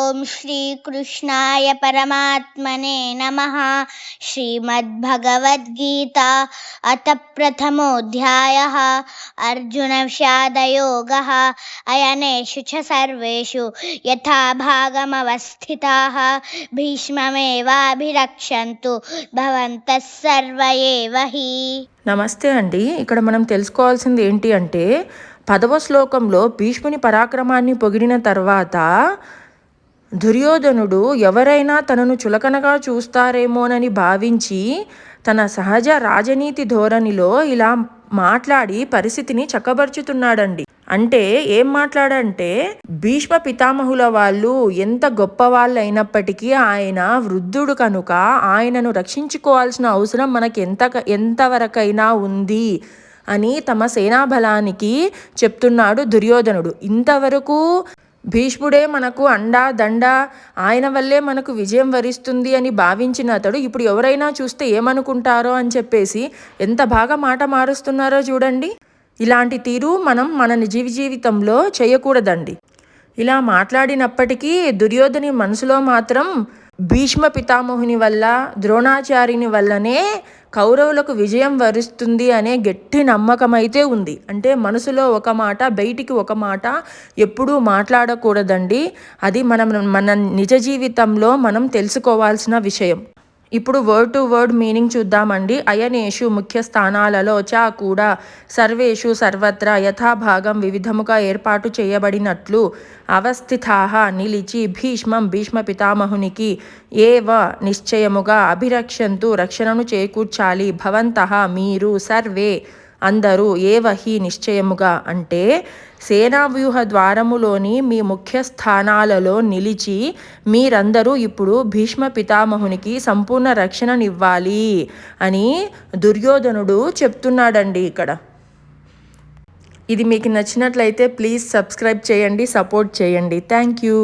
ఓం శ్రీ కృష్ణాయ పరమాత్మనే నమః. శ్రీమద్భగవద్గీత అథ ప్రథమోऽధ్యాయः. అర్జున విషాదయోగः. అయనేషు చ సర్వేషు యథా భాగమవస్థితాః భీష్మమేవాభిరక్షन्तు భవంతః సర్వ ఏవ హి. నమస్తే అండి. ఇక్కడ మనం తెలుసుకోవాల్సింది ఏంటి అంటే 10వ శ్లోకంలో భీష్ముని పరాక్రమాన్ని పొగిడిన తర్వాత దుర్యోధనుడు ఎవరైనా తనను చులకనగా చూస్తారేమోనని భావించి తన సహజ రాజనీతి ధోరణిలో ఇలా మాట్లాడి పరిస్థితిని చక్కబరుచుతున్నాడండి. అంటే ఏం మాట్లాడంటే భీష్మ పితామహుల వాళ్ళు ఎంత గొప్ప వాళ్ళు అయినప్పటికీ ఆయన వృద్ధుడు కనుక ఆయనను రక్షించుకోవాల్సిన అవసరం మనకి ఎంతవరకైనా ఉంది అని తమ సేనాబలానికి చెప్తున్నాడు దుర్యోధనుడు. ఇంతవరకు భీష్ముడే మనకు అండా దండ, ఆయన వల్లే మనకు విజయం వరిస్తుంది అని భావించిన అతడు ఇప్పుడు ఎవరైనా చూస్తే ఏమనుకుంటారో అని చెప్పేసి ఎంత బాగా మాట మారుస్తున్నారో చూడండి. ఇలాంటి తీరు మనం మన జీవితంలో చేయకూడదండి. ఇలా మాట్లాడినప్పటికీ దుర్యోధని మనసులో మాత్రం భీష్మ పితామహుని వల్ల ద్రోణాచార్యుని వల్లనే కౌరవులకు విజయం వరిస్తుంది అనే గట్టి నమ్మకం అయితే ఉంది. అంటే మనసులో ఒక మాట బయటికి ఒక మాట ఎప్పుడూ మాట్లాడకూడదండి. అది మన నిజ జీవితంలో మనం తెలుసుకోవాల్సిన విషయం. ఇప్పుడు వర్డ్ టు వర్డ్ మీనింగ్ చూద్దామండి. అయనేషు ముఖ్య స్థానాలలో చ కూడా సర్వేషు సర్వత్రా యథాభాగం వివిధముగా ఏర్పాటు చేయబడినట్లు అవస్థితాః నిలిచి భీష్మ పితామహునికి ఏవ నిశ్చయముగా అభిరక్షంతు రక్షణను చేకూర్చాలి భవంతః మీరు సర్వే అందరూ ఏవహి నిశ్చయముగా అంటే సేనావ్యూహ ద్వారములోని మీ ముఖ్య స్థానాలలో నిలిచి మీరందరూ ఇప్పుడు భీష్మ పితామహునికి సంపూర్ణ రక్షణనివ్వాలి అని దుర్యోధనుడు చెప్తున్నాడండి ఇక్కడ. ఇది మీకు నచ్చినట్లయితే ప్లీజ్ సబ్స్క్రైబ్ చేయండి, సపోర్ట్ చేయండి. Thank you.